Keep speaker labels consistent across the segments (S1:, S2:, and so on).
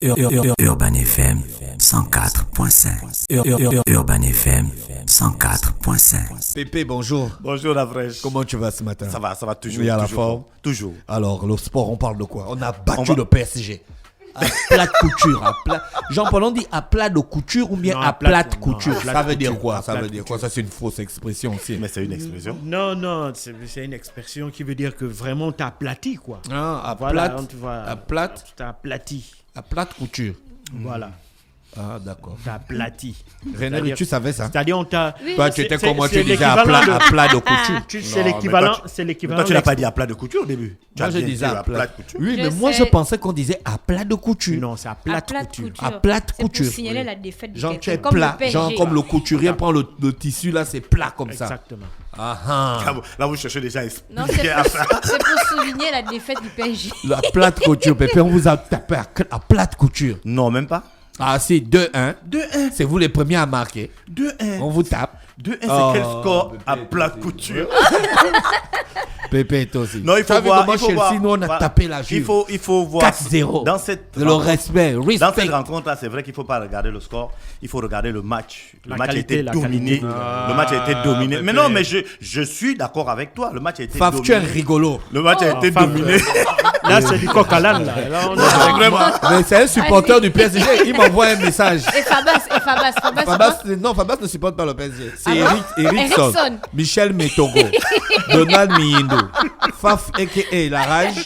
S1: Urban FM 104.5. Urban FM 104.5.
S2: Pépé, bonjour.
S3: Bonjour la fraîche.
S2: Comment tu vas ce matin?
S3: Ça va toujours.
S2: Oui, à la
S3: toujours,
S2: forme.
S3: Toujours.
S2: Alors, le sport, on parle de quoi? On a battu le PSG. À plat de couture. Jean-Paul, on dit à plat de couture ou bien
S4: Non,
S2: à plate couture?
S4: non, à
S2: Ça
S4: plate
S2: veut dire
S4: couture,
S2: quoi?
S4: à
S2: Ça
S4: plate
S2: veut dire quoi? Ça, c'est une fausse expression aussi.
S3: Mais c'est une expression.
S4: Non, c'est une expression qui veut dire que vraiment t'as aplati, quoi.
S2: Ah, à
S4: Voilà,
S2: plate.
S4: tu vois,
S2: À plate.
S4: t'as aplati.
S2: À plate couture.
S4: Voilà,
S2: Ah, d'accord.
S4: t'as aplati.
S2: René, tu savais ça?
S4: C'est-à-dire, on t'a.
S2: Toi, tu étais
S4: c'est-
S2: comme moi,
S4: c'est
S2: tu disais à
S4: l'équivalent
S2: plat,
S4: de-
S2: à plat de couture.
S4: C'est
S3: Non,
S4: l'équivalent.
S3: mais
S4: C'est
S3: Mais
S4: l'équivalent.
S3: toi, tu n'as pas dit à plat de couture au début. Tu
S2: Moi,
S3: as
S2: je
S3: bien dit
S2: disais à plat.
S3: de couture.
S2: Oui,
S5: Je
S2: mais moi, je
S5: sais.
S2: pensais qu'on disait à plat de couture.
S4: Non, c'est à
S5: À
S4: plate
S5: plate
S4: couture.
S5: couture.
S2: À plate
S5: C'est
S2: couture.
S5: pour signaler la défaite du
S2: Genre, tu es
S5: quelqu'un. Comme
S2: plat.
S5: le PSG.
S2: Genre, comme le couturier prend le tissu, là, c'est plat comme ça.
S4: Exactement.
S2: Ah, ah.
S3: Là, vous cherchez déjà à
S5: Non,
S3: expliquer à ça.
S5: c'est pour souligner la défaite du PSG.
S2: La plate couture, Pépé, on vous a tapé à plate couture.
S3: Non, même pas.
S2: Ah, c'est 2-1.
S3: 2-1.
S2: C'est vous les premiers à marquer.
S3: 2-1.
S2: On vous tape.
S3: 2-1, c'est
S2: Oh,
S3: quel score à
S2: Pépé,
S3: plat de couture?
S2: Pépé, toi aussi.
S3: Non, il
S2: Tu
S3: faut
S2: as vu
S3: voir.
S2: comment
S3: Il faut
S2: Chelsea,
S3: voir.
S2: nous, on a
S3: Voilà.
S2: tapé la Juve.
S3: Il faut voir.
S2: 4-0.
S3: Dans cette
S2: Le
S3: rencontre-
S2: respect.
S3: Dans
S2: Respect.
S3: cette rencontre-là, c'est vrai qu'il ne faut pas regarder le score, il faut regarder le match. Le
S4: La
S3: match
S4: qualité,
S3: a été
S4: la
S3: dominé.
S4: qualité.
S3: Le match a été dominé.
S2: Pépé.
S3: Mais non, mais je suis d'accord avec toi. Le match a été
S2: Faf, tu es un
S3: dominé.
S2: rigolo.
S3: Le match a été
S4: Faf,
S3: dominé.
S4: Là, c'est du coq à l'âne, là. Là, on est avec
S3: Vraiment.
S2: Mais c'est un supporter du PSG. Il m'envoie un message.
S5: Et Fabas.
S2: Fabas ne supporte pas le PSG. C'est
S5: Ah bon?
S2: Ericsson,
S5: Ericsson.
S2: Michel Metogo, Donald Miyindo, Faf a.k.a. La Rage.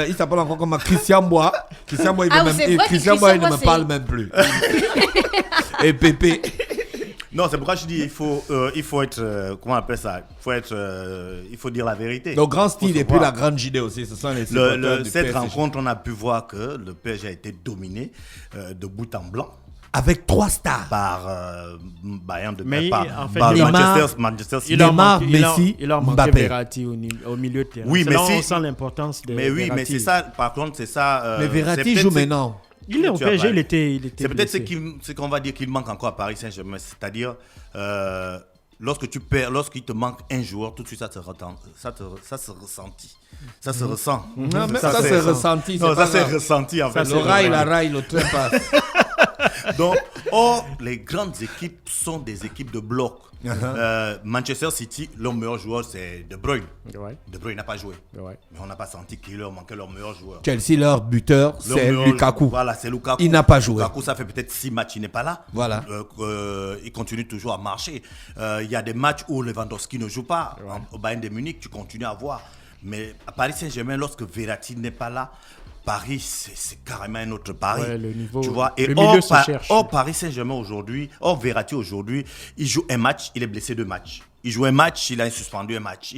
S2: Il s'appelle encore comme Christian Bois. Christian Bois, il,
S5: Ah
S2: veut
S5: oui, c'est
S2: même,
S5: vrai que
S2: Christian Bois, il ne
S5: Christian
S2: me
S5: Bois,
S2: parle même plus. Et Pépé.
S3: Non, c'est pourquoi je dis il faut être comment on appelle ça? Il faut dire la vérité.
S2: Donc, grand style
S3: Faut se
S2: et puis
S3: voir.
S2: la grande JD aussi. Ce sont les supporters du
S3: Cette
S2: PSG.
S3: rencontre, on a pu voir que le PSG a été dominé de bout en blanc
S2: Avec 3 stars.
S3: par Bayern de
S4: Mais
S3: par,
S4: en fait,
S3: par
S2: Neymar-
S3: Manchester City.
S4: Il leur
S2: Neymar,
S4: manque-
S2: Messi,
S4: il leur manquait
S2: Mbappé.
S4: Verratti au milieu de terrain.
S3: Oui,
S4: C'est
S3: mais
S4: là où
S3: si-
S4: on sent l'importance de
S3: Mais oui, mais
S4: Verratti.
S3: c'est ça. Par contre, c'est ça.
S2: Mais
S3: c'est
S2: Verratti
S3: peut-être
S2: joue
S3: ce-
S2: maintenant.
S4: Il est au
S3: Tu as
S4: PSG,
S3: pas-
S4: il était
S3: C'est peut-être
S4: blessé.
S3: ce qu'on va dire qu'il manque encore à Paris Saint-Germain. C'est-à-dire, lorsque tu perds, lorsqu'il te manque un joueur, tout de suite, ça se ressentit. Ça se ressent.
S2: Non, mais ça, c'est ressenti.
S3: Non,
S2: c'est
S3: ça
S2: pas
S3: c'est
S2: grave.
S3: ressenti en fait.
S2: Le rail, la rail, le train passe.
S3: Donc, les grandes équipes sont des équipes de bloc. Manchester City, leur meilleur joueur, c'est De Bruyne.
S4: Ouais,
S3: De Bruyne n'a pas joué.
S4: ouais.
S3: Mais on n'a pas senti qu'il leur manquait leur meilleur joueur.
S2: Chelsea, leur buteur,
S3: Leur
S2: c'est
S3: meilleur-
S2: Lukaku.
S3: Voilà, c'est Lukaku.
S2: Il n'a pas joué.
S3: Lukaku, ça fait peut-être 6 matchs, il n'est pas là.
S2: Voilà.
S3: Il continue toujours à marcher. Il y a des matchs où Lewandowski ne joue pas. Au Bayern de Munich, tu continues à voir. Mais à Paris Saint-Germain, lorsque Verratti n'est pas là, Paris, c'est carrément un autre Paris.
S4: Ouais, le niveau-
S3: tu vois. Et
S4: le milieu se cherche.
S3: Paris Saint-Germain aujourd'hui, Verratti aujourd'hui, il joue un match, il est blessé 2 matchs. Il joue un match, il a suspendu un match.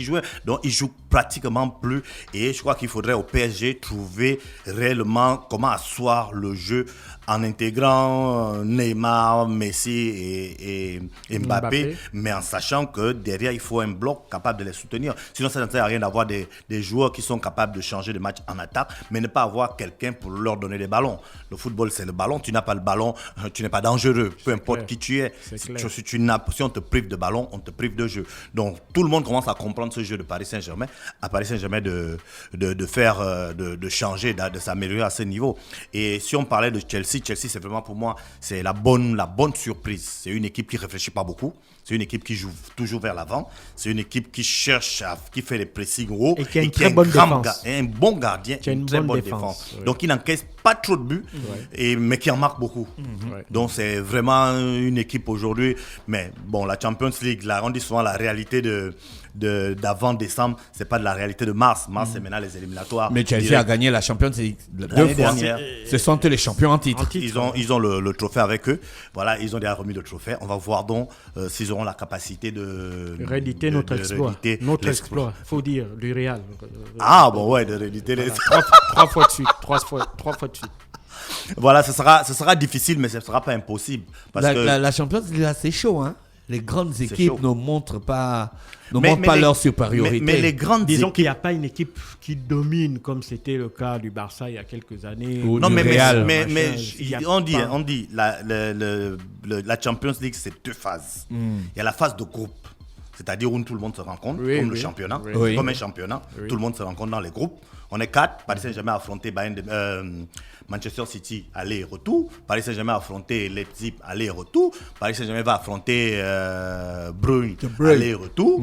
S3: Donc il joue pratiquement plus. Et je crois qu'il faudrait au PSG trouver réellement comment asseoir le jeu en intégrant Neymar, Messi et Mbappé, mais en sachant que derrière il faut un bloc capable de les soutenir. Sinon ça ne sert à rien d'avoir des joueurs qui sont capables de changer de match en attaque, mais ne pas avoir quelqu'un pour leur donner des ballons. Le football c'est le ballon. Tu n'as pas le ballon, tu n'es pas dangereux. Peu importe
S4: clair.
S3: qui tu es.
S4: C'est
S3: Si,
S4: clair.
S3: si on te prive de ballon, on te prive de jeu. Donc tout le monde commence à comprendre ce jeu de Paris Saint-Germain. À Paris Saint-Germain de changer, de s'améliorer à ce niveau. Et si on parlait de Chelsea, c'est vraiment pour moi c'est la bonne surprise. C'est une équipe qui réfléchit pas beaucoup. C'est une équipe qui joue toujours vers l'avant. C'est une équipe qui cherche, qui fait les pressings hauts.
S4: Et qui a une
S3: qui
S4: très bonne
S3: grand
S4: défense.
S3: un bon gardien,
S4: Qui a une
S3: très
S4: bonne
S3: bonne
S4: défense,
S3: défense.
S4: oui.
S3: Donc il n'encaisse pas trop de buts, mais qui en marque beaucoup.
S4: Ouais.
S3: Donc c'est vraiment une équipe aujourd'hui. Mais bon, la Champions League, là, on dit souvent la réalité d'avant décembre, c'est pas de la réalité de mars. Mars, c'est maintenant les éliminatoires.
S2: Mais Chelsea
S3: Direct.
S2: a gagné la Champions League 2
S3: L'année
S2: fois.
S3: dernière.
S2: Ce sont eux les champions en titre.
S3: Ils ont le trophée avec eux. Voilà, ils ont déjà remis le trophée. On va voir donc s'ils auront la capacité de
S4: Rééditer notre exploit.
S3: rééditer
S4: Notre
S3: l'exploit.
S4: exploit, faut dire, du Real.
S3: Ah bon, ouais, de rééditer les...
S4: Trois fois de suite. Trois fois de suite.
S3: Voilà, ce sera difficile, mais ce ne sera pas impossible. Parce que...
S2: La Champions League, là, c'est chaud. Hein? Les grandes équipes
S3: chaud.
S2: ne montrent pas
S3: Mais
S2: leur supériorité.
S3: Mais les grandes
S4: Disons
S3: équipes...
S4: qu'il n'y a pas une équipe qui domine comme c'était le cas du Barça il y a quelques années.
S2: Ou
S3: Non,
S2: du
S3: mais
S2: Real,
S3: on dit la Champions League, c'est 2 phases. Il y a la phase de groupe. c'est-à-dire où tout le monde se rencontre,
S4: Oui,
S3: comme le
S4: oui.
S3: championnat,
S2: Oui.
S3: comme un championnat, tout le monde se rencontre dans les groupes. On est 4, Paris Saint-Germain a affronté Manchester City aller et retour, Paris Saint-Germain a affronté Leipzig aller et retour, Paris Saint-Germain va affronter Bruges aller et retour,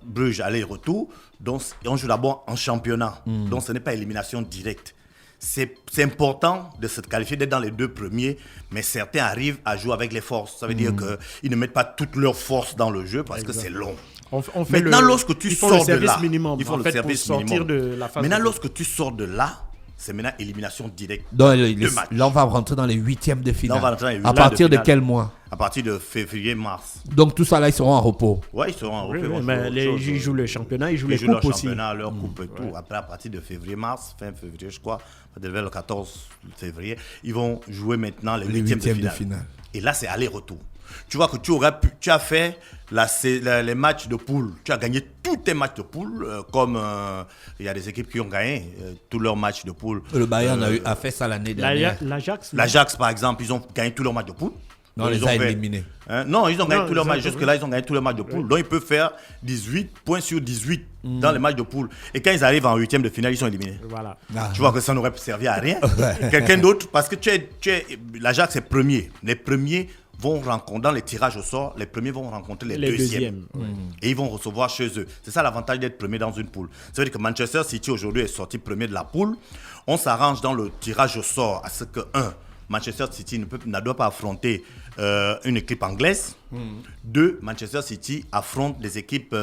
S3: Bruges aller et retour. Donc on joue d'abord en championnat, donc ce n'est pas élimination directe. C'est important de se qualifier, d'être dans les 2 premiers, mais certains arrivent à jouer avec les forces. Ça veut dire qu'ils ne mettent pas toutes leurs forces dans le jeu parce que c'est long.
S4: On fait
S3: Maintenant, lorsque tu
S4: ils font
S3: sors
S4: le service
S3: de là,
S4: minimum,
S3: ils font
S4: en
S3: le
S4: fait,
S3: service
S4: pour sortir
S3: minimum.
S4: de la phase.
S3: Maintenant,
S4: de-
S3: lorsque tu sors de là, c'est maintenant élimination directe.
S2: Donc,
S3: Deux matchs.
S2: là, on va rentrer dans les 8e de finale.
S3: Là, on va rentrer dans les
S2: À
S3: huitièmes
S2: partir
S3: de
S2: de
S3: finale.
S2: quel mois?
S3: À partir de février-mars.
S2: Donc, tout ça, là, ils seront en repos.
S3: Ouais, ils seront en
S4: Oui,
S3: repos,
S4: oui,
S3: ils vont
S4: mais
S3: jouer autre chose.
S4: ils jouent le championnat, ils jouent
S3: Ils
S4: les
S3: jouent leur
S4: coupes aussi.
S3: championnat, leur coupe et tout. Après, à partir de février-mars, fin février, je crois, vers le 14 février, ils vont jouer maintenant les
S2: Les
S3: huitièmes de
S2: huitièmes de
S3: finale.
S2: finale.
S3: Et là, c'est aller-retour. Tu vois que tu as fait les matchs de poule. Tu as gagné tous tes matchs de poule, comme il y a des équipes qui ont gagné tous leurs matchs de poule.
S2: Le Bayern a fait ça l'année dernière.
S4: L'Ajax, non?
S3: L'Ajax, par exemple, ils ont gagné tous leurs matchs de poule.
S2: Non,
S3: Donc,
S2: les
S3: ils ont
S2: a
S3: fait-
S2: éliminés.
S3: Non, ils ont gagné
S4: Non,
S3: tous leurs matchs.
S4: exactement.
S3: Jusque-là, ils ont gagné tous les matchs de poule. Donc, ils peuvent faire 18 points sur 18 dans les matchs de poule. Et quand ils arrivent en 8e de finale, ils sont éliminés.
S4: Voilà.
S2: Ah.
S3: Tu vois que ça n'aurait servi à rien. Quelqu'un d'autre, parce que l'Ajax est premier. Les premiers vont rencontrer, dans les tirages au sort, les premiers vont rencontrer les deuxièmes. Et ils vont recevoir chez eux. C'est ça l'avantage d'être premier dans une poule. Ça veut dire que Manchester City aujourd'hui est sorti premier de la poule. On s'arrange dans le tirage au sort à ce que, Manchester City ne doit pas affronter une équipe anglaise. 2, Manchester City affronte des équipes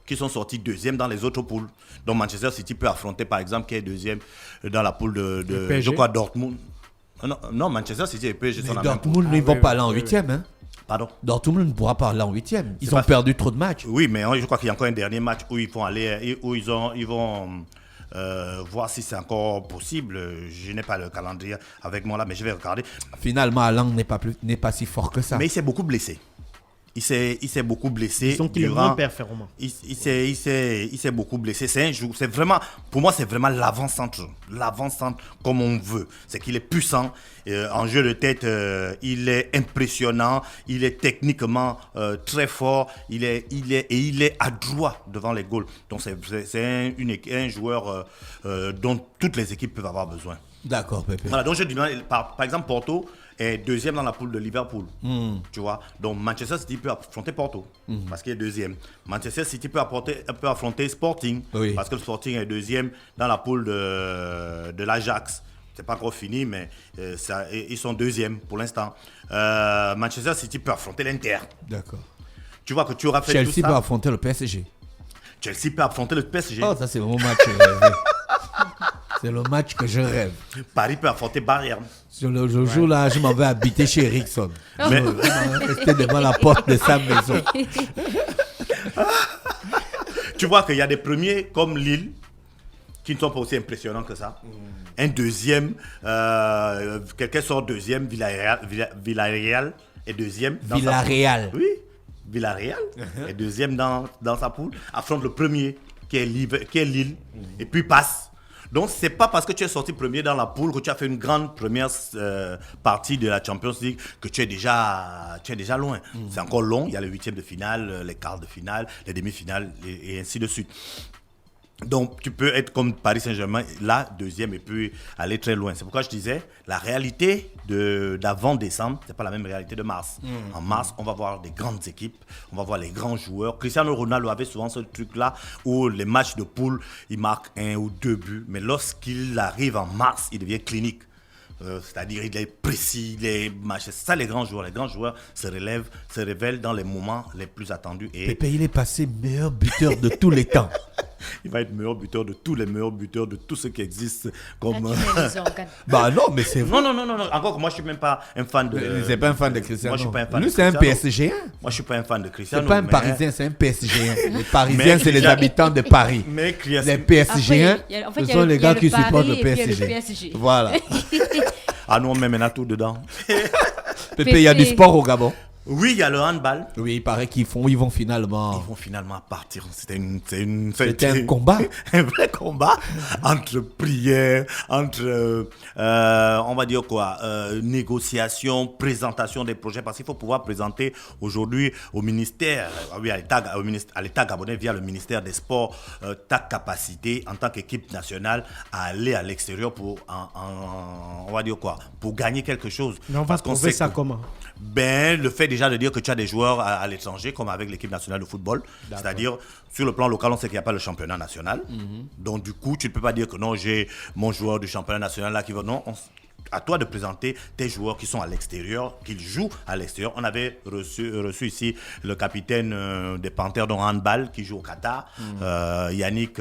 S3: qui sont sorties deuxième dans les autres poules. Donc Manchester City peut affronter par exemple qui est deuxième dans la poule de
S4: PSG.
S3: je crois Dortmund. Non, Manchester City et PSG sont
S2: Mais
S3: dans la même poule.
S2: Dortmund, ils ne vont pas aller en 8e. Hein.
S3: Pardon.
S2: Dortmund ne pourra pas aller en 8e. Ils
S3: C'est
S2: ont
S3: pas-
S2: perdu trop de matchs.
S3: Oui, mais je crois qu'il y a encore un dernier match où ils vont aller, où ils vont voir si c'est encore possible. Je n'ai pas le calendrier avec moi là, mais je vais regarder.
S2: Finalement, Haaland n'est pas si fort que ça.
S3: Mais il s'est beaucoup blessé. Il s'est beaucoup blessé.
S4: Ils sont qu'ils
S3: durant-
S4: moins performants.
S3: Il s'est beaucoup blessé. C'est un jour, c'est vraiment, pour moi, c'est vraiment l'avant-centre comme on veut. C'est qu'il est puissant. En jeu de tête, il est impressionnant. Il est techniquement très fort. Il est adroit devant les goals. Donc c'est un joueur dont toutes les équipes peuvent avoir besoin.
S2: D'accord, Pépé.
S3: Voilà, donc je dis, par exemple, Porto est deuxième dans la poule de Liverpool. Tu vois, donc Manchester City peut affronter Porto parce qu'il est deuxième. Manchester City peut affronter Sporting
S2: Oui.
S3: parce que le Sporting est deuxième dans la poule de l'Ajax. C'est pas encore fini, mais ils sont deuxième pour l'instant. Manchester City peut affronter l'Inter.
S2: D'accord.
S3: Tu vois que tu auras fait
S2: Chelsea
S3: tout
S2: peut
S3: ça.
S2: affronter le PSG.
S3: Chelsea peut affronter le PSG.
S2: Oh, ça, c'est mon match rêvé. C'est le match que je rêve.
S3: Paris peut affronter Bayern.
S2: Sur le jour là, je m'en vais habiter chez Ericsson.
S3: Mais-
S2: Je vais rester devant la porte de sa maison.
S3: Tu vois qu'il y a des premiers comme Lille qui ne sont pas aussi impressionnants que ça. Un deuxième, quelqu'un sort deuxième, Villarreal est deuxième. dans sa
S2: Villarreal.
S3: poule. Oui, Villarreal est deuxième dans sa poule. Affronte le premier qui est Lille et puis passe. Donc, c'est pas parce que tu es sorti premier dans la poule que tu as fait une grande première partie de la Champions League que tu es déjà loin. C'est encore long. Il y a les huitièmes de finale, les quarts de finale, les demi-finales et ainsi de suite. Donc, tu peux être comme Paris Saint-Germain, là, deuxième, et puis aller très loin. C'est pourquoi je disais, la réalité d'avant décembre, c'est pas la même réalité de mars. En mars, on va voir des grandes équipes, on va voir les grands joueurs. Cristiano Ronaldo avait souvent ce truc-là, où les matchs de poule, il marque 1 ou 2 buts. Mais lorsqu'il arrive en mars, il devient clinique. C'est-à-dire il est précis, c'est ça les grands joueurs. Les grands joueurs se révèlent dans les moments les plus attendus. Et
S2: Pépé, il est passé meilleur buteur de tous les temps.
S3: il va être meilleur buteur de tous les meilleurs buteurs de tous ceux qui existent. Comme...
S5: Là, tu mets les organes.
S2: Bah non, mais c'est vrai.
S3: Non. Encore que moi, je suis même pas un fan de.
S2: C'est pas un fan de Cristiano.
S3: Moi, je suis pas un fan
S2: Lui,
S3: de
S2: c'est un
S3: Cristiano.
S2: PSG.
S3: Moi, je suis pas un fan de Cristiano.
S2: C'est pas un
S3: mais-
S2: Parisien, c'est un PSG. Les Parisiens,
S3: Mais
S2: c'est les
S3: Cristiano-
S2: habitants de Paris.
S3: Mais Cristiano.
S2: Les PSG,
S5: Après, il y a- en fait,
S2: ce
S5: il y a
S2: sont
S5: le-
S2: les
S5: il y a
S2: gars
S5: le
S2: qui
S5: Paris
S2: supportent le
S5: et puis il y a le
S2: PSG.
S5: PSG.
S2: Voilà.
S3: Ah non, on met maintenant tout dedans.
S2: Pépé, il y a du
S5: Pépé.
S2: sport au Gabon.
S3: Oui, il y a le handball.
S2: Oui, il paraît ils vont finalement.
S3: Ils vont finalement partir. C'était
S2: un combat.
S3: Un vrai combat entre prières, entre, on va dire quoi, négociation, présentation des projets. Parce qu'il faut pouvoir présenter aujourd'hui au ministère, à l'État gabonais via le ministère des Sports, ta capacité en tant qu'équipe nationale à aller à l'extérieur pour, on va dire quoi, pour gagner quelque chose.
S4: Mais on va trouver ça comment?
S3: Ben, le fait déjà de dire que tu as des joueurs à l'étranger, comme avec l'équipe nationale de football, c'est-à-dire sur le plan local, on sait qu'il n'y a pas le championnat national. Donc du coup, tu ne peux pas dire que non, j'ai mon joueur du championnat national là qui va... Non, à toi de présenter tes joueurs qui sont à l'extérieur, qu'ils jouent à l'extérieur. On avait reçu ici le capitaine des Panthères de handball qui joue au Qatar, Yannick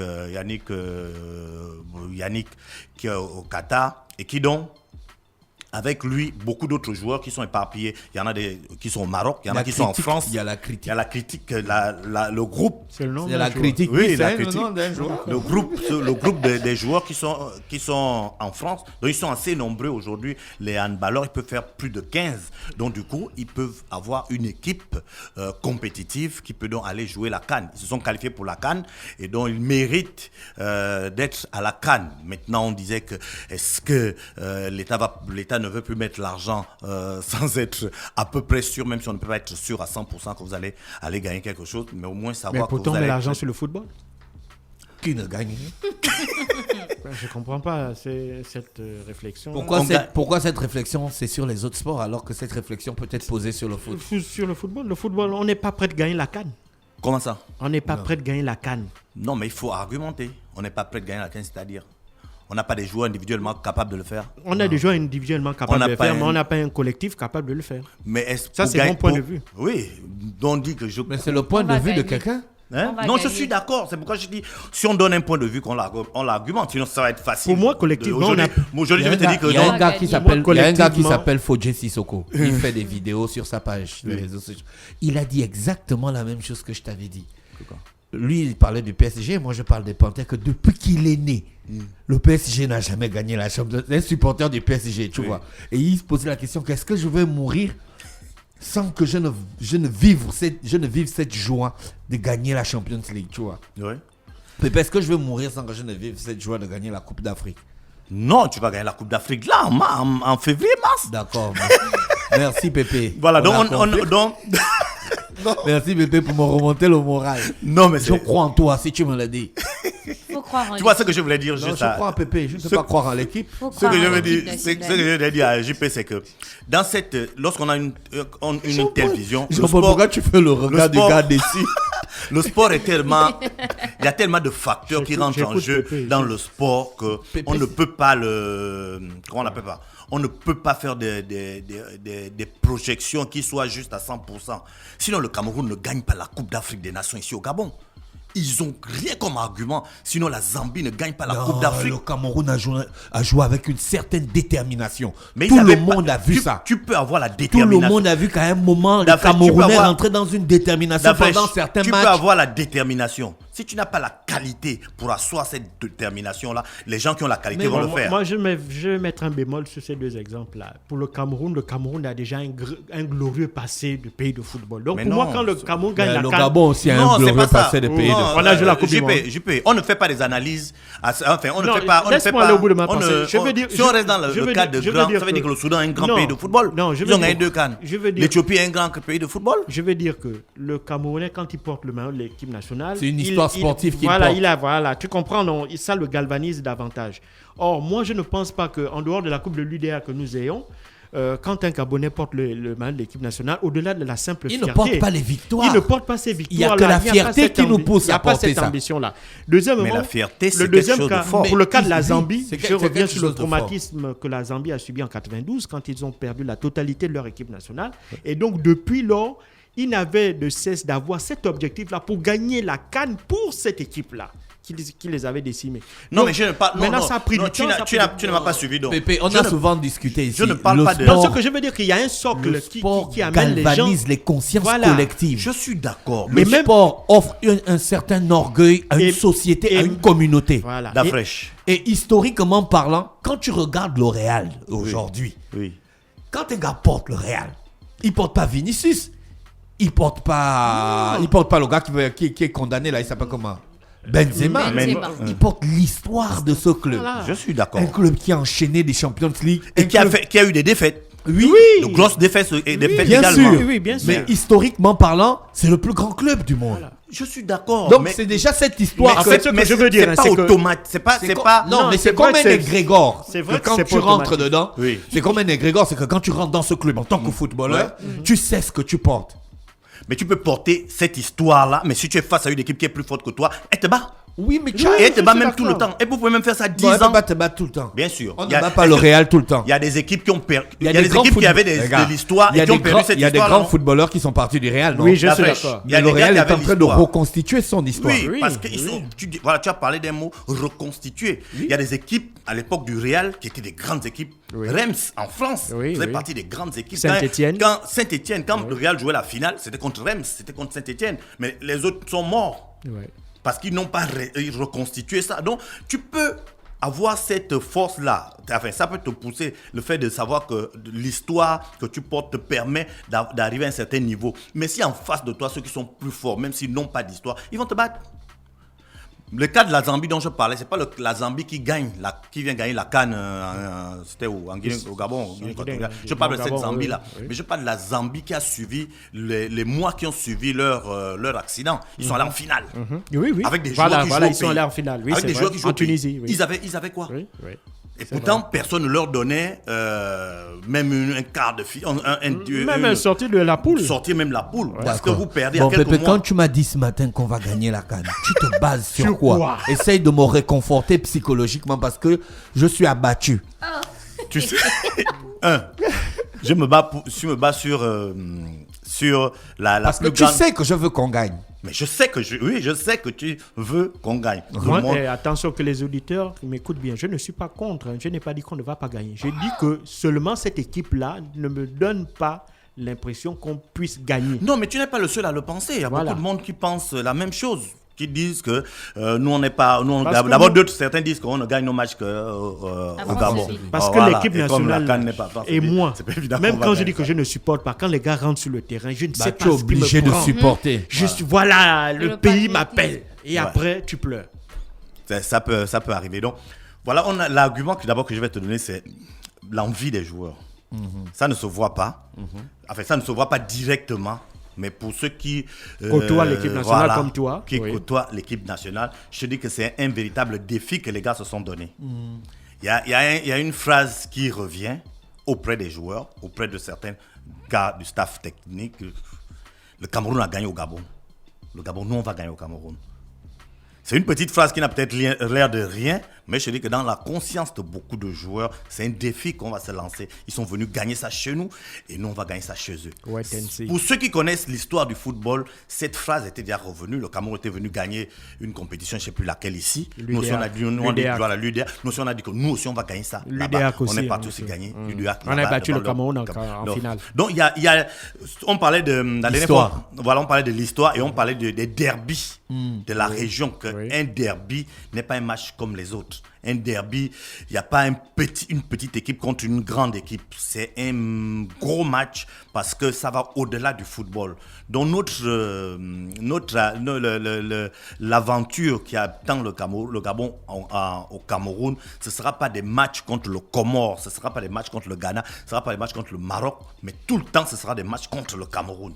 S3: qui est au Qatar et qui donc avec lui, beaucoup d'autres joueurs qui sont éparpillés. Il y en a qui sont au Maroc, il y en a qui sont en France.
S2: Il y a la critique.
S3: Il y a la critique, le groupe.
S4: C'est le nom
S2: C'est la critique.
S3: Oui,
S2: c'est
S3: la critique.
S2: le nom d'un joueur.
S3: Le groupe des joueurs qui sont en France. Donc, ils sont assez nombreux aujourd'hui. Les handballeurs, ils peuvent faire plus de 15. Donc, du coup, ils peuvent avoir une équipe compétitive qui peut donc aller jouer la CAN. Ils se sont qualifiés pour la CAN et donc ils méritent d'être à la CAN. Maintenant, on disait que est-ce que l'État ne veut plus mettre l'argent sans être à peu près sûr, même si on ne peut pas être sûr à 100% que vous allez aller gagner quelque chose, mais au moins savoir
S4: Mais pourtant,
S3: que vous allez...
S4: l'argent sur le football.
S2: Qui ne gagne?
S4: Je ne comprends pas cette réflexion.
S2: Pourquoi cette réflexion, c'est sur les autres sports, alors que cette réflexion peut être posée sur le foot?
S4: Sur le football, on n'est pas prêt de gagner la CAN.
S3: Comment ça?
S4: On n'est pas prêt de gagner la CAN.
S3: Non, mais il faut argumenter. On n'est pas prêt de gagner la CAN, c'est-à-dire on n'a pas des joueurs individuellement capables de le faire.
S4: On a des joueurs individuellement capables de le faire, mais on n'a pas un collectif capable de le faire.
S3: Mais
S4: ça, c'est mon point de vue.
S3: Oui, on dit que
S2: Mais c'est le point de vue de quelqu'un.
S3: Non, je suis d'accord. C'est pourquoi je dis, si on donne un point de vue, on l'argumente, sinon ça va être facile.
S4: Pour moi, collectivement,
S3: aujourd'hui, je vais te dire que
S2: il y a un gars qui s'appelle Fodje Sissoko. Il fait des vidéos sur sa page de réseaux sociaux. Il a dit exactement la même chose que je t'avais dit. Lui, il parlait du PSG, moi je parle des Panthères, que depuis qu'il est né, le PSG n'a jamais gagné la Champions League. C'est un supporter du PSG, tu vois. Et il se posait la question, qu'est-ce que je vais mourir sans que je ne vive cette joie de gagner la Champions League, tu vois.
S3: Oui.
S2: Mais est-ce que je vais mourir sans que je ne vive cette joie de gagner la Coupe d'Afrique?
S3: Non, tu vas gagner la Coupe d'Afrique là, en février-mars.
S2: D'accord. Merci Pépé.
S3: Voilà, donc
S2: Merci Pépé pour me remonter le moral.
S3: Non, mais
S2: je crois en toi si tu me l'as dit.
S5: Faut croire en
S3: tu vois ce que je voulais dire?
S2: Non, je crois en Pépé, je ne peux pas croire en l'équipe.
S3: Ce que je veux dire à JP, c'est que dans lorsqu'on a une telle vision,
S2: je comprends pourquoi tu fais le regard du gars d'ici.
S3: Le sport est tellement... Il y a tellement de facteurs qui rentrent en jeu dans le sport qu'on ne peut pas le... Comment on l'appelle pas? On ne peut pas faire des projections qui soient juste à 100%. Sinon, le Cameroun ne gagne pas la Coupe d'Afrique des Nations ici au Gabon. Ils ont rien comme argument. Sinon, la Zambie ne gagne pas la Coupe d'Afrique.
S2: Le Cameroun a joué avec une certaine détermination. Mais tout le monde a vu ça.
S3: Tu peux avoir la détermination.
S2: Tout le monde a vu qu'à un moment, le Camerounais rentrait dans une détermination pendant certains matchs.
S3: Tu peux avoir la détermination. Si tu n'as pas la qualité pour asseoir cette détermination-là, les gens qui ont la qualité vont le faire.
S4: Moi, je vais mettre un bémol sur ces deux exemples-là. Pour le Cameroun a déjà un glorieux passé de pays de football. Donc, pour moi, quand le Cameroun gagne la CAN...
S2: Le Gabon aussi a un glorieux passé de pays de football.
S4: On a joué la Coupe du Monde.
S3: On ne fait pas des analyses. Enfin, on ne fait pas...
S4: Laisse-moi aller au bout de ma pensée.
S3: Si on reste dans le cadre de grand, ça veut dire que le Soudan est un grand pays de football. Ils ont gagné 2 CAN. L'Éthiopie est un grand pays de football.
S4: Je veux dire que le Camerounais, quand il porte le maillot de l'équipe nationale...
S2: C'est une histoire sportive qu'il porte.
S4: Voilà, tu comprends, non, ça le galvanise davantage. Or, moi, je ne pense pas qu'en dehors de la Coupe de l'UDA que nous ayons, quand un Gabonais porte le maillot de l'équipe nationale, au-delà de la simple fierté...
S2: Il ne porte pas les victoires.
S4: Il ne porte pas ses victoires.
S2: Il n'y a que la fierté qui nous pousse à porter ça.
S4: Il n'y a pas cette ambition-là. Deuxièmement,
S3: mais la fierté, c'est quelque chose de fort.
S4: Pour le cas de la Zambie, je reviens sur le traumatisme que la Zambie a subi en 92 quand ils ont perdu la totalité de leur équipe nationale. Et donc, depuis lors, ils n'avaient de cesse d'avoir cet objectif-là pour gagner la CAN pour cette équipe-là. Qui les avait décimés.
S3: Non, donc, mais je ne parle pas.
S4: Maintenant, ça a pris du temps.
S3: Tu ne m'as pas suivi. Donc.
S2: Pépé, on a souvent discuté ici.
S3: Je ne parle pas de.
S4: Non, ce que je veux dire, qu'il y a un socle qui amène les gens.
S2: Galvanise les consciences collectives.
S3: Je suis d'accord.
S2: Le sport offre un certain orgueil à une société, à une communauté.
S4: Voilà.
S3: La fraîche.
S2: Et historiquement parlant, quand tu regardes le Real aujourd'hui, quand un gars porte le Real, Il porte pas Vinicius. Il porte pas le gars qui est condamné là. Il s'appelle comment? Benzema. Il porte l'histoire de ce club.
S3: Je suis d'accord.
S2: Un club qui a enchaîné des Champions League.
S3: Et qui a eu des défaites.
S2: Oui.
S3: De grosses défaites
S2: Bien
S3: également.
S2: sûr.
S4: Oui, bien sûr.
S2: Mais historiquement parlant, c'est le plus grand club du monde.
S4: Voilà.
S3: Je suis d'accord.
S2: Donc
S3: mais
S2: c'est déjà cette histoire.
S4: En fait, ce que je veux dire,
S3: c'est pas
S4: c'est que-
S3: automatique. C'est pas.
S2: Non, mais
S4: c'est
S2: c'est comme
S4: vrai
S2: un
S4: que c'est-
S2: égrégore.
S4: c'est vrai que
S2: quand
S4: c'est
S2: tu
S4: pas
S2: rentres
S4: automatique.
S2: dedans,
S3: Oui.
S2: c'est comme un égrégore. C'est que quand tu rentres dans ce club en tant que footballeur, tu sais ce que tu portes.
S3: Mais tu peux porter cette histoire-là, mais si tu es face à une équipe qui est plus forte que toi, elle te bat.
S2: Oui, mais
S3: Et elle te bat
S4: je suis
S3: même tout le
S4: d'accord.
S3: temps. Et vous pouvez même faire ça 10
S2: on ne peut
S3: ans.
S2: pas te battre tout le temps.
S3: Bien sûr.
S2: On ne
S3: Il y a-
S2: bat pas le Real tout le temps.
S3: Il y a des équipes qui ont perdu. Il y a
S2: des
S3: des
S2: grands
S3: équipes qui avaient
S2: Regarde,
S3: de l'histoire
S2: il y a
S3: et qui ont
S2: des
S3: perdu
S2: grands-
S3: cette
S2: Il y a des
S3: histoire.
S2: grands footballeurs qui sont partis du Real, non?
S4: Oui, je
S3: La
S4: suis
S3: fraîche.
S4: d'accord.
S3: Il y a
S2: Mais
S3: des
S2: le
S3: gars
S2: Real
S3: qui
S2: est
S3: avaient
S2: en train de
S3: l'histoire.
S2: reconstituer son histoire.
S3: Oui,
S4: Oui,
S3: parce que tu as parlé d'un mot reconstitué. Il y a des équipes à l'époque du Real qui étaient des grandes équipes.
S4: Oui.
S3: Reims en France
S4: Oui,
S3: faisait
S4: oui.
S3: partie des grandes équipes.
S4: Saint-Étienne.
S3: Quand le Real jouait la finale, c'était contre Reims, c'était contre Saint-Étienne. Mais les autres sont morts.
S4: Ouais.
S3: Parce qu'ils n'ont pas reconstitué ça. Donc, tu peux avoir cette force-là. Enfin, ça peut te pousser, le fait de savoir que l'histoire que tu portes te permet d'arriver à un certain niveau. Mais si en face de toi, ceux qui sont plus forts, même s'ils n'ont pas d'histoire, ils vont te battre. Le cas de la Zambie dont je parlais, c'est pas la Zambie qui vient gagner la CAN, c'était où? En Guinée, au Gabon, au Guinée équatoriale. Je parle de cette
S4: Gabon,
S3: Zambie-là.
S4: oui.
S3: Mais je parle de la Zambie qui a suivi les mois qui ont suivi leur accident. Ils sont allés en finale.
S4: Oui, oui.
S3: Avec des
S4: voilà,
S3: joueurs qui
S4: voilà,
S3: jouent
S4: ils
S3: au
S4: sont
S3: pays.
S4: allés en finale. Oui,
S3: Avec
S4: c'est
S3: des
S4: vrai.
S3: joueurs qui jouent
S4: en
S3: au pays.
S4: Tunisie. Oui.
S3: Ils avaient quoi?
S4: Oui, oui.
S3: Et pourtant, personne ne leur donnait même un quart de finale.
S4: Même sorti de la poule.
S3: Sortir même la poule. Parce que
S2: D'accord.
S3: vous perdez
S2: Bon,
S3: à quelques
S2: Pépé,
S3: mois.
S2: quand tu m'as dit ce matin qu'on va gagner la CAN, tu te bases sur
S4: Sur
S2: quoi?
S4: quoi?
S2: Essaye de me réconforter psychologiquement parce que je suis abattu.
S3: Tu sais, je me bats sur la
S2: Parce que
S3: plus
S2: tu
S3: grande...
S2: sais que je veux qu'on gagne.
S3: Mais je sais que tu veux qu'on gagne. Tout le
S4: Moi,
S3: monde-
S4: attention que les auditeurs m'écoutent bien. Je ne suis pas contre. Je n'ai pas dit qu'on ne va pas gagner. J'ai dit que seulement cette équipe-là ne me donne pas l'impression qu'on puisse gagner.
S3: Non, mais tu n'es pas le seul à le penser. Il y a
S4: Voilà.
S3: beaucoup de monde qui pense la même chose. Qui disent que nous, on n'est pas...
S4: Parce que
S3: D'abord,
S4: nous-
S3: certains disent qu'on ne gagne nos matchs qu'au
S5: France,
S3: Gabon.
S5: c'est
S4: Parce
S3: Ah,
S4: que
S3: voilà.
S4: l'équipe
S3: Et comme la
S4: nationale
S3: CAN n'est pas France,
S4: et moi,
S3: c'est pas évident
S4: même
S3: qu'on va
S4: quand je
S3: gagner
S4: dis que
S3: ça.
S4: je ne supporte pas, quand les gars rentrent sur le terrain, je ne sais
S2: Tu es
S4: pas ce qui
S2: obligé
S4: me
S2: de
S4: prend.
S2: supporter.
S4: Je suis, voilà, le
S5: Le
S4: pays
S5: patriotisme.
S4: m'appelle. Et après, tu pleures.
S3: Ça peut arriver. Donc, voilà, on a l'argument que je vais te donner, c'est l'envie des joueurs. Ça ne se voit pas. Enfin, ça ne se voit pas directement. Mais pour ceux qui
S4: Côtoient l'équipe nationale comme toi.
S3: qui
S4: Oui.
S3: côtoient l'équipe nationale, je te dis que c'est un véritable défi que les gars se sont donnés. Il y a une phrase qui revient auprès des joueurs, auprès de certains gars du staff technique. Le Cameroun a gagné au Gabon. Le Gabon, nous, on va gagner au Cameroun. C'est une petite phrase qui n'a peut-être l'air de rien, mais je dis que dans la conscience de beaucoup de joueurs, c'est un défi qu'on va se lancer. Ils sont venus gagner ça chez nous et nous, on va gagner ça chez eux.
S4: Ouais, Tennessee.
S3: Pour ceux qui connaissent l'histoire du football, cette phrase était déjà revenue. Le Cameroun était venu gagner une compétition, je ne sais plus laquelle ici. Nous aussi, on a dit,
S4: l'UDA.
S3: voilà, l'UDA. Nous aussi, on a dit que nous aussi, on va gagner ça.
S4: L'UDA
S3: là-bas. On
S4: aussi,
S3: est parti
S4: hein,
S3: aussi
S4: aussi.
S3: gagner. l'UDA,
S4: On a
S3: là-bas,
S4: battu le
S3: devant
S4: Cameroun en
S3: Donc,
S4: finale.
S3: Donc, on parlait de la dernière
S2: L'histoire.
S3: fois, voilà, on parlait de l'histoire et on parlait des derbies de la région.
S4: Oui.
S3: Un derby n'est pas un match comme les autres. Un derby, il n'y a pas une petite équipe contre une grande équipe. C'est un gros match parce que ça va au-delà du football. Donc l'aventure qui attend le Gabon au Cameroun, ce ne sera pas des matchs contre le Comore, ce ne sera pas des matchs contre le Ghana, ce ne sera pas des matchs contre le Maroc, mais tout le temps, ce sera des matchs contre le Cameroun.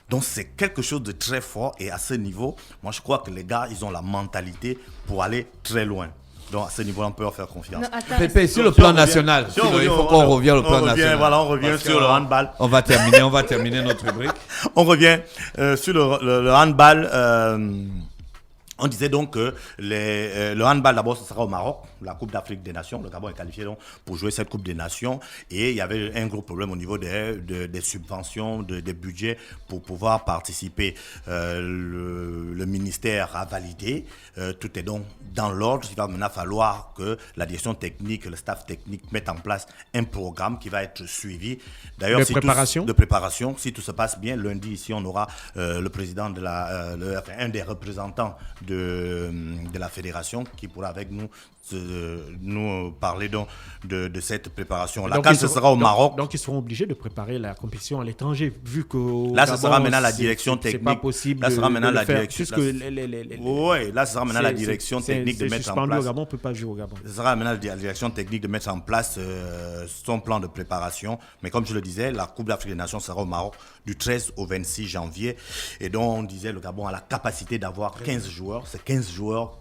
S3: Donc c'est quelque chose de très fort et à ce niveau, moi je crois que les gars, ils ont la mentalité pour aller très loin. Donc à ce niveau-là, on peut leur faire confiance.
S5: Non, attends,
S2: Pépé, sur le
S3: Si
S2: plan
S3: on revient-
S2: national,
S3: si on
S2: il
S3: revient
S2: faut qu'on revienne au plan national.
S3: Voilà, on revient
S2: Parce
S3: sur
S2: que
S3: le handball.
S2: On va terminer notre rubrique.
S3: On revient sur le handball. On disait donc que le handball, d'abord, ce sera au Maroc, la Coupe d'Afrique des Nations. Le Gabon est qualifié donc pour jouer cette Coupe des Nations. Et il y avait un gros problème au niveau des subventions, des budgets pour pouvoir participer. Le ministère a validé. Tout est donc dans l'ordre. Il va maintenant falloir que la direction technique, le staff technique mettent en place un programme qui va être suivi. D'ailleurs,
S4: De préparation.
S3: de préparation. Si tout se passe bien, lundi, ici, on aura le président un des représentants de la fédération qui pourra avec nous nous parler donc de cette préparation. La
S4: Donc,
S3: CAN, ce sera au Maroc.
S4: Donc, ils seront obligés de préparer la compétition à l'étranger, vu que
S3: Là, ce sera maintenant la direction technique.
S4: C'est pas possible.
S3: Là, ce sera maintenant
S4: de
S3: la
S4: le faire,
S3: direction.
S4: puisque
S3: Oui, là, ce sera maintenant la direction technique de mettre en
S4: suspendu
S3: place.
S4: au Gabon, on ne peut pas jouer au Gabon.
S3: Ce sera maintenant la direction technique de mettre en place son plan de préparation. Mais comme je le disais, la Coupe d'Afrique des Nations sera au Maroc du 13 au 26 janvier. Et donc, on disait, le Gabon a la capacité d'avoir 15 joueurs. C'est 15 joueurs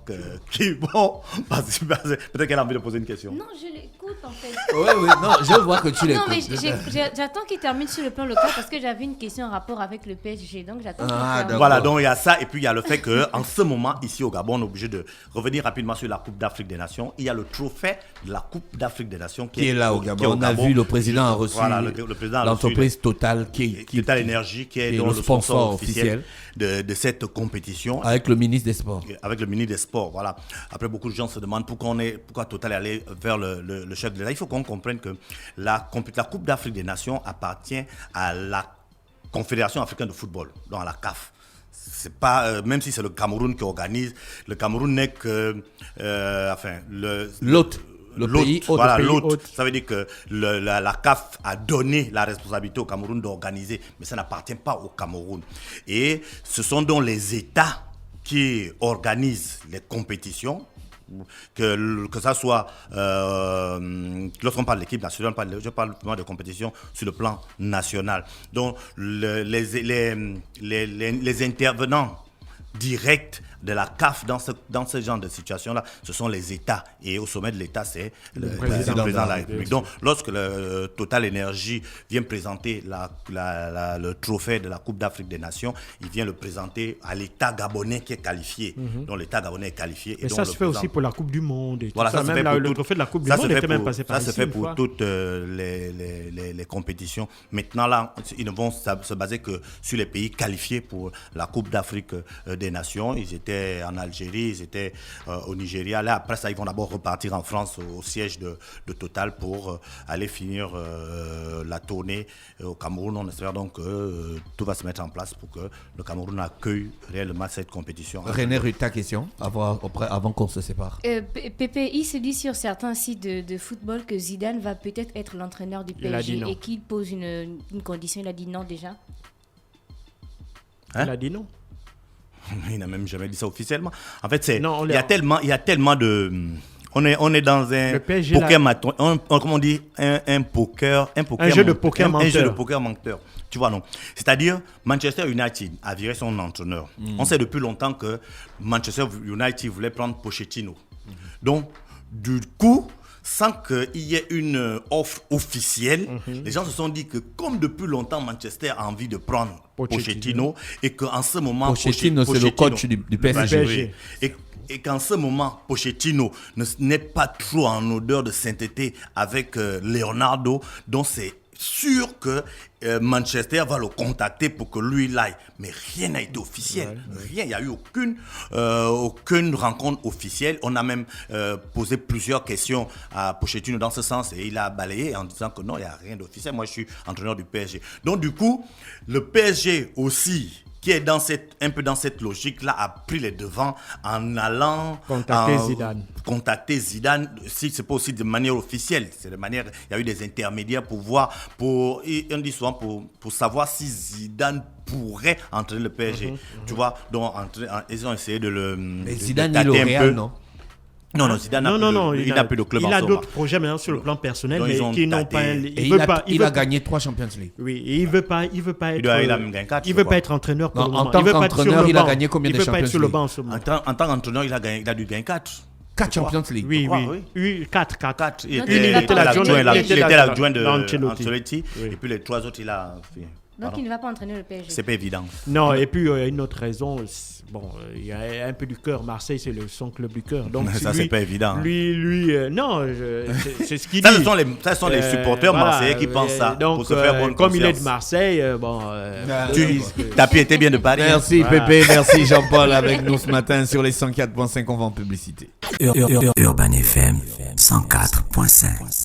S3: qui vont participer. Peut-être qu'elle a envie de poser une question.
S5: Non, je l'écoute en fait.
S2: Oui, non, je vois que tu
S5: Non, mais
S2: l'écoutes.
S5: j'attends qu'il termine sur le plan local parce que j'avais une question en rapport avec le PSG. Donc j'attends qu'il termine.
S2: d'accord.
S3: Voilà, donc il y a ça. Et puis il y a le fait qu'en ce moment, ici au Gabon, on est obligé de revenir rapidement sur la Coupe d'Afrique des Nations. Il y a le trophée de la Coupe d'Afrique des Nations
S2: Qui est là au Gabon. On a vu le président a reçu
S3: le président a
S2: l'entreprise Total
S3: Total Énergie qui est
S2: est
S3: donc
S2: le
S3: le
S2: sponsor
S3: sponsor officiel de cette compétition.
S2: avec le ministre des Sports.
S3: Avec le ministre des Sports, voilà. Après, beaucoup de gens se demandent pourquoi Total est allé vers le chef de l'État. Il faut qu'on comprenne que la Coupe d'Afrique des Nations appartient à la Confédération africaine de football, donc à la CAF. C'est pas, même si c'est le Cameroun qui organise, le Cameroun n'est que,
S2: L'hôte. Le pays hôte.
S3: Voilà,
S4: le pays
S3: l'hôte.
S4: hôte.
S3: Ça veut dire que la CAF a donné la responsabilité au Cameroun d'organiser, mais ça n'appartient pas au Cameroun. Et ce sont donc les États qui organisent les compétitions, que ça soit, lorsqu'on parle de l'équipe nationale, je parle vraiment de compétition sur le plan national. Donc les intervenants directs de la CAF dans ce genre de situation-là, ce sont les États. Et au sommet de l'État, c'est le président de la République. Donc, lorsque le Total Énergie vient présenter le trophée de la Coupe d'Afrique des Nations, il vient le présenter à l'État gabonais qui est qualifié. Donc, l'État gabonais est qualifié.
S4: Et
S3: donc,
S4: ça se fait aussi pour la Coupe du Monde. Et
S3: voilà,
S4: tout ça. Même le trophée de la Coupe du Monde était même passé par ici.
S3: Ça se fait
S4: une
S3: pour
S4: fois.
S3: toutes les compétitions. Maintenant, là, ils ne vont se baser que sur les pays qualifiés pour la Coupe d'Afrique des Nations. Ils étaient en Algérie, ils étaient au Nigeria. Là, après ça, ils vont d'abord repartir en France au siège de Total pour aller finir la tournée au Cameroun. On espère donc que tout va se mettre en place pour que le Cameroun accueille réellement cette compétition.
S2: René Ruth, ta question avant qu'on se sépare.
S5: Pépé, il se dit sur certains sites de football que Zidane va peut-être être l'entraîneur du
S4: Il a dit
S5: PSG
S4: non.
S5: et qu'il pose une condition. Il a dit non déjà.
S3: Hein?
S4: Il a dit non.
S3: Il n'a même jamais dit ça officiellement. En fait,
S4: Non,
S3: il y a tellement de... On est dans un
S4: Le PSG,
S3: poker
S4: là-
S3: comment on dit, un poker
S4: Un jeu de poker
S3: un jeu de
S4: menteur.
S3: poker menteur. Tu vois, non. C'est-à-dire, Manchester United a viré son entraîneur. On sait depuis longtemps que Manchester United voulait prendre Pochettino. Donc, du coup, sans qu'il y ait une offre officielle, les gens se sont dit que comme depuis longtemps Manchester a envie de prendre Pochettino et qu'en ce moment...
S2: Pochettino, c'est le coach du PSG.
S3: Et qu'en ce moment, Pochettino n'est pas trop en odeur de sainteté avec Leonardo, donc c'est sûr que Manchester va le contacter pour que lui l'aille. Mais rien n'a été officiel. Rien, il n'y a eu aucune rencontre officielle. On a même posé plusieurs questions à Pochettino dans ce sens et il a balayé en disant que non, il n'y a rien d'officiel. Moi, je suis entraîneur du PSG. Donc, du coup, le PSG aussi, qui est un peu dans cette logique-là, a pris les devants en allant contacter Zidane. Si c'est pas aussi de manière officielle, c'est de manière, il y a eu des intermédiaires pour voir, on dit souvent pour savoir si Zidane pourrait entraîner le PSG. Tu vois, donc ils ont essayé de le.
S2: Mais
S3: de
S2: Zidane,
S3: tâter
S2: il est au
S3: un
S2: Real,
S3: peu.
S2: non?
S3: Non, Zidane n'a plus de club en
S4: Il a
S3: ce
S4: d'autres
S3: moment.
S4: projets maintenant sur le plan personnel,
S3: Donc, ils
S4: mais
S3: ont
S4: qui n'ont
S3: tâté.
S4: pas.
S2: Et il a gagné 3 Champions League.
S4: Oui, et il veut pas être.
S3: Il a même gagné 4.
S4: Il veut pas être entraîneur pour
S2: Non,
S4: le
S2: en
S4: moment.
S2: tant
S4: Il veut pas être sur
S2: qu'entraîneur,
S4: le
S2: il a
S4: banc.
S2: gagné combien de
S4: Il veut pas être
S2: Champions
S4: sur le
S2: League
S4: banc en ce moment.
S3: En tant qu'entraîneur, il a dû gagner 4.
S2: 4 Champions League.
S4: Oui, 4.
S3: 4. Il
S5: Donc,
S3: était l'adjoint de
S4: Ancelotti.
S3: Ancelotti.
S4: Oui.
S3: Et puis les 3 autres, il a fait.
S5: Donc il ne va pas entraîner le PSG.
S3: C'est pas évident.
S4: Non, et puis une autre raison, il y a un peu du cœur. Marseille, c'est son club du cœur. Donc
S3: Ça, c'est pas évident.
S4: Non, c'est ce qu'il
S3: Ça,
S4: dit.
S3: ce sont les supporters marseillais qui pensent ça.
S4: Donc,
S3: pour se faire bonne
S4: comme il est de
S3: conscience.
S4: Marseille,
S3: Tapi était bien de Paris.
S2: Merci Pépé, merci Jean-Paul avec nous ce matin sur les 104.5. On va en publicité.
S1: Urban FM 104.5.